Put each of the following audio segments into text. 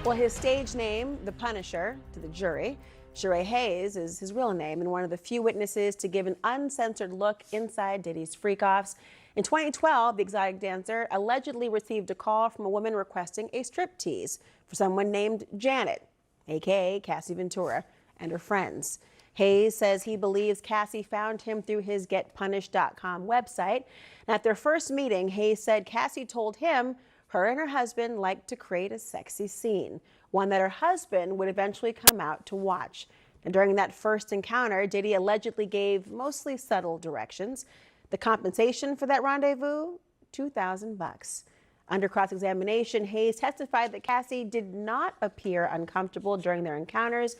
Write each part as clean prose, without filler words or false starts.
Well, his stage name, The Punisher, to the jury, Sharay Hayes, is his real name and one of the few witnesses to give an uncensored look inside Diddy's freak-offs. In 2012, the exotic dancer allegedly received a call from a woman requesting a striptease for someone named Janet, aka Cassie Ventura, and her friends. Hayes says he believes Cassie found him through his getpunished.com website. And at their first meeting, Hayes said Cassie told him her and her husband liked to create a sexy scene, one that her husband would eventually come out to watch. And during that first encounter, Diddy allegedly gave mostly subtle directions. The compensation for that rendezvous, $2,000. Under cross-examination, Hayes testified that Cassie did not appear uncomfortable during their encounters.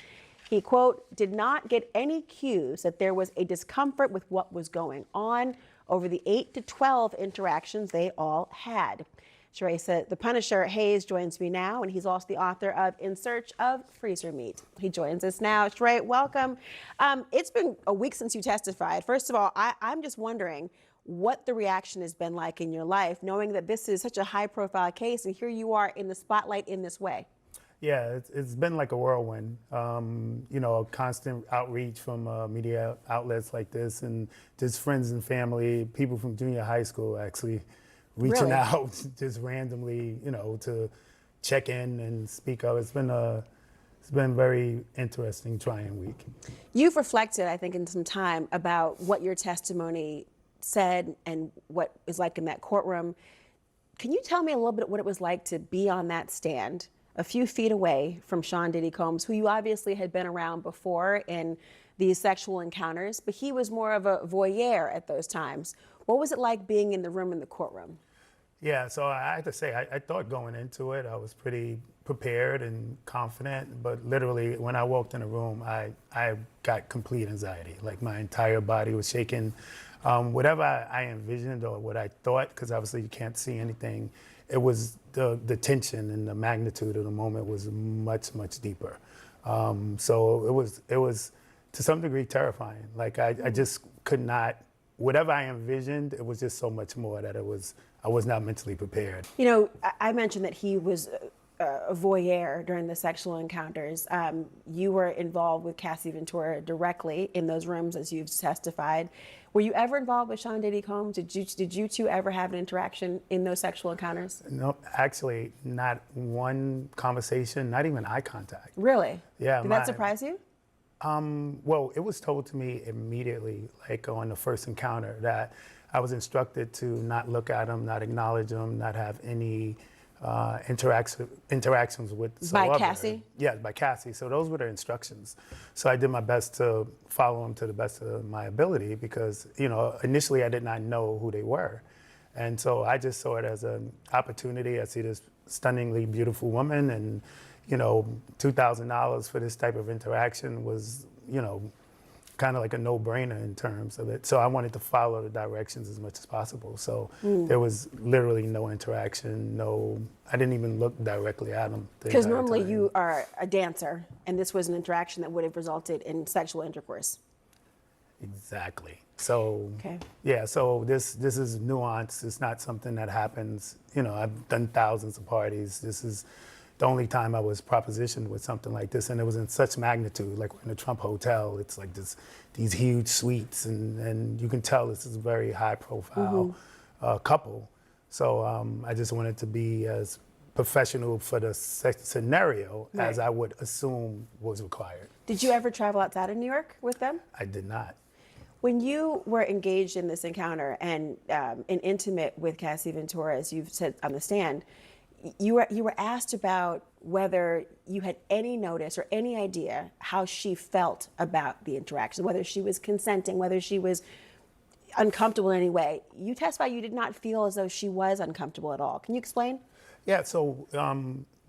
He, quote, did not get any cues that there was a discomfort with what was going on over the 8 to 12 interactions they all had. Sharay said, The Punisher, Hayes, joins me now, and he's also the author of In Search of Freezer Meat. He joins us now. Sharay, welcome. It's been a week since you testified. First of all, I'm just wondering what the reaction has been like in your life, knowing that this is such a high-profile case, and here you are in the spotlight in this way. Yeah, it's been like a whirlwind. You know, a constant outreach from media outlets like this, and just friends and family, people from junior high school actually reaching Really? out just randomly, you know, to check in and speak up. It's been a very interesting, trying week. You've reflected, I think, in some time about what your testimony said and what is like in that courtroom. Can you tell me a little bit what it was like to be on that stand a few feet away from Sean Diddy Combs, who you obviously had been around before in these sexual encounters, but he was more of a voyeur at those times. What was it like being in the room in the courtroom? Yeah, so I have to say, I thought going into it, I was pretty prepared and confident, but literally when I walked in the room, I got complete anxiety. Like my entire body was shaking. Whatever I envisioned or what I thought, because obviously you can't see anything, it was the tension and the magnitude of the moment was much, much deeper. So it was to some degree terrifying. Like I just could not, whatever I envisioned, it was just so much more that I was not mentally prepared. You know, I mentioned that he was a voyeur during the sexual encounters. You were involved with Cassie Ventura directly in those rooms, as you've testified. Were you ever involved with Sean Diddy Combs? Did you two ever have an interaction in those sexual encounters? No, actually, not one conversation, not even eye contact. Really? Yeah. Did that surprise you? Well, it was told to me immediately, like on the first encounter, that I was instructed to not look at him, not acknowledge him, not have any interactions with By Cassie? Yeah, by Cassie. So those were the instructions. So I did my best to follow them to the best of my ability because, you know, initially I did not know who they were. And so I just saw it as an opportunity. I see this stunningly beautiful woman and, you know, $2,000 for this type of interaction was, you know, kind of like a no-brainer in terms of it. So I wanted to follow the directions as much as possible. So there was literally no interaction, I didn't even look directly at him. Because normally you are a dancer, and this was an interaction that would have resulted in sexual intercourse. Exactly. So, okay. Yeah, so this is nuance. It's not something that happens, you know, I've done thousands of parties. This is the only time I was propositioned with something like this, and it was in such magnitude. Like we're in a Trump hotel, it's like these huge suites, and you can tell this is a very high-profile couple. So I just wanted to be as professional for the scenario as I would assume was required. Did you ever travel outside of New York with them? I did not. When you were engaged in this encounter and intimate with Cassie Ventura, as you've said on the stand, you were asked about whether you had any notice or any idea how she felt about the interaction, whether she was consenting, whether she was uncomfortable in any way. You testified you did not feel as though she was uncomfortable at all. Can you explain? Yeah, so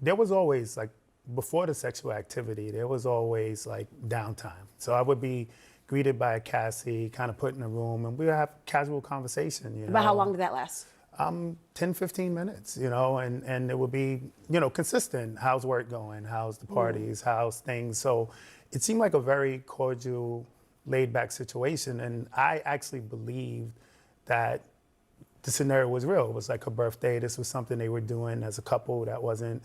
there was always, like, before the sexual activity, there was always, like, downtime. So I would be greeted by Cassie, kind of put in a room, and we would have casual conversation, you know. About how long did that last? 10, 15 minutes, you know, and it would be, you know, consistent. How's work going? How's the parties? How's things? So it seemed like a very cordial, laid back situation. And I actually believed that the scenario was real. It was like her birthday. This was something they were doing as a couple that wasn't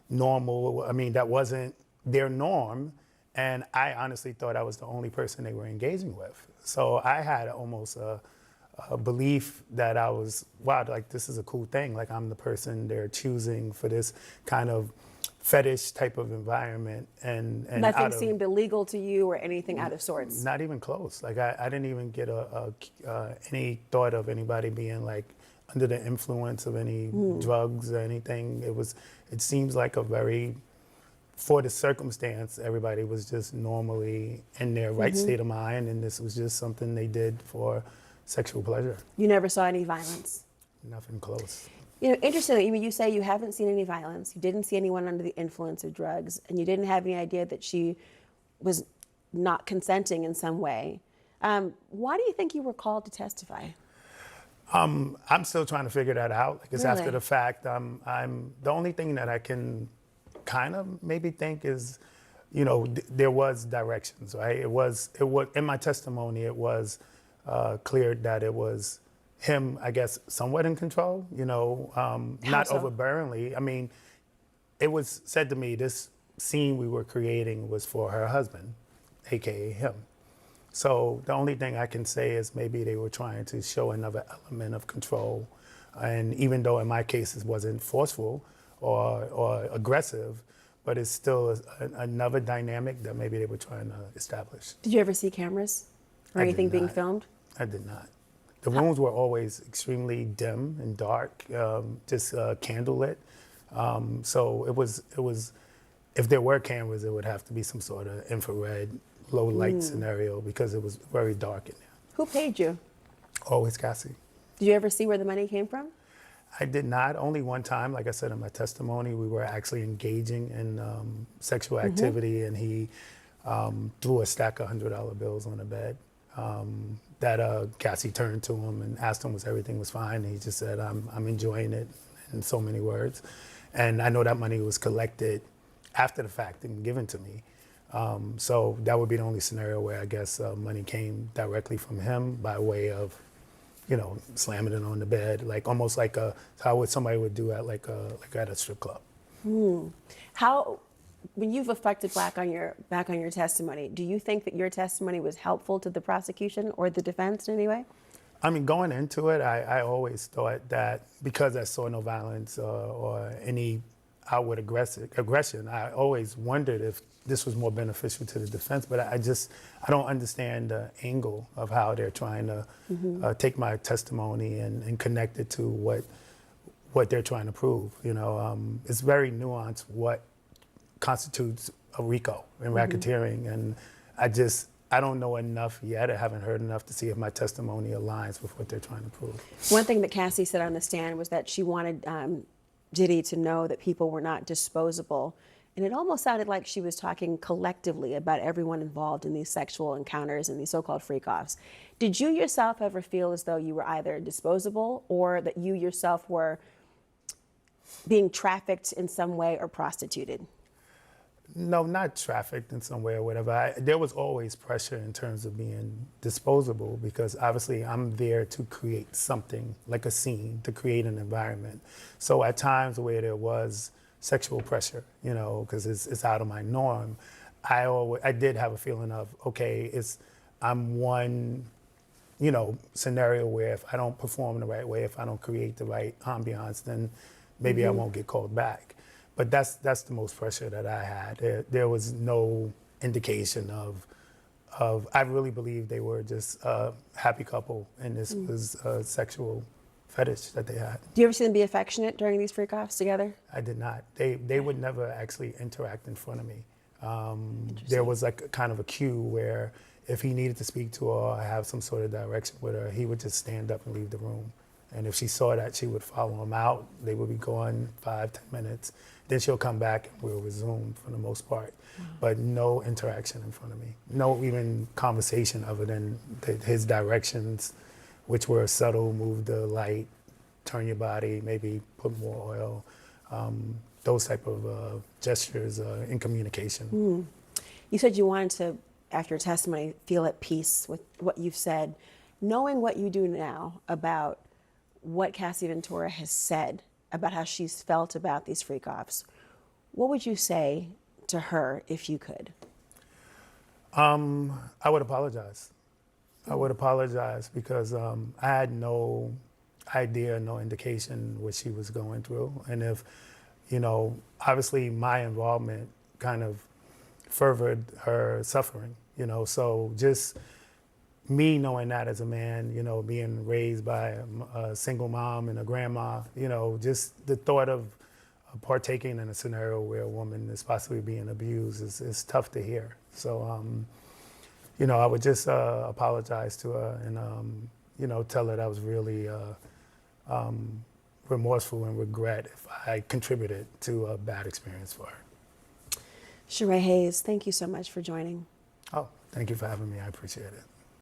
normal. I mean, that wasn't their norm. And I honestly thought I was the only person they were engaging with. So I had almost a belief that I was, wow, like this is a cool thing. Like I'm the person they're choosing for this kind of fetish type of environment. And Nothing seemed illegal to you or anything out of sorts? Not even close. Like I didn't even get any thought of anybody being like under the influence of any drugs or anything. It seems like a very, for the circumstance, everybody was just normally in their right state of mind, and this was just something they did for sexual pleasure. You never saw any violence? Nothing close. You know, interestingly, you say you haven't seen any violence, you didn't see anyone under the influence of drugs, and you didn't have any idea that she was not consenting in some way. Why do you think you were called to testify? I'm still trying to figure that out. Like it's Really? after the fact. I'm the only thing that I can kind of maybe think is, you know, there was directions, right? It was in my testimony. It was clear that it was him, I guess, somewhat in control. You know, not so? overbearingly. I mean, it was said to me this scene we were creating was for her husband, aka him. So the only thing I can say is maybe they were trying to show another element of control. And even though in my case it wasn't forceful or aggressive, but it's still another dynamic that maybe they were trying to establish. Did you ever see cameras or I did anything being not. filmed? I did not. The rooms were always extremely dim and dark, just candlelit. So it was, if there were cameras, it would have to be some sort of infrared, low light scenario because it was very dark in there. Who paid you? Always Cassie. Did you ever see where the money came from? I did not. Only one time, like I said in my testimony, we were actually engaging in sexual activity, and he threw a stack of $100 bills on the bed. That Cassie turned to him and asked him was everything was fine. And he just said, I'm enjoying it, in so many words. And I know that money was collected after the fact and given to me. So that would be the only scenario where I guess money came directly from him by way of, you know, slamming it on the bed, like almost like how somebody would do at like at a strip club. How, when you've reflected back on your testimony, do you think that your testimony was helpful to the prosecution or the defense in any way? I mean, going into it, I always thought that because I saw no violence or any outward aggression, I always wondered if this was more beneficial to the defense. But I don't understand the angle of how they're trying to take my testimony and connect it to what they're trying to prove. You know, it's very nuanced what constitutes a RICO and racketeering, and I don't know enough yet. I haven't heard enough to see if my testimony aligns with what they're trying to prove. One thing that Cassie said on the stand was that she wanted Diddy to know that people were not disposable. And it almost sounded like she was talking collectively about everyone involved in these sexual encounters and these so-called freak-offs. Did you yourself ever feel as though you were either disposable or that you yourself were being trafficked in some way or prostituted? No, not trafficked in some way or whatever. There was always pressure in terms of being disposable because obviously I'm there to create something, like a scene, to create an environment. So at times where there was sexual pressure, you know, because it's out of my norm, I did have a feeling of, okay, I'm one, you know, scenario where if I don't perform the right way, if I don't create the right ambiance, then maybe I won't get called back. But that's the most pressure that I had. There was no indication of I really believe they were just a happy couple, and this was a sexual fetish that they had. Do you ever see them be affectionate during these freak-offs together? I did not. They would never actually interact in front of me. There was like kind of a cue where if he needed to speak to her or have some sort of direction with her, he would just stand up and leave the room. And if she saw that, she would follow him out. They would be gone 5-10 minutes. Then she'll come back and we'll resume for the most part. But no interaction in front of me. No even conversation other than his directions, which were subtle: move the light, turn your body, maybe put more oil. Those type of gestures in communication. You said you wanted to, after your testimony, feel at peace with what you've said. Knowing what you do now about what Cassie Ventura has said about how she's felt about these freak-offs, what would you say to her if you could? I would apologize. I would apologize because I had no idea, no indication what she was going through. And if, you know, obviously my involvement kind of furthered her suffering, you know, so just me knowing that as a man, you know, being raised by a single mom and a grandma, you know, just the thought of partaking in a scenario where a woman is possibly being abused is tough to hear. So, you know, I would just apologize to her and, you know, tell her that I was really remorseful and regret if I contributed to a bad experience for her. Sharay Hayes, thank you so much for joining. Oh, thank you for having me. I appreciate it.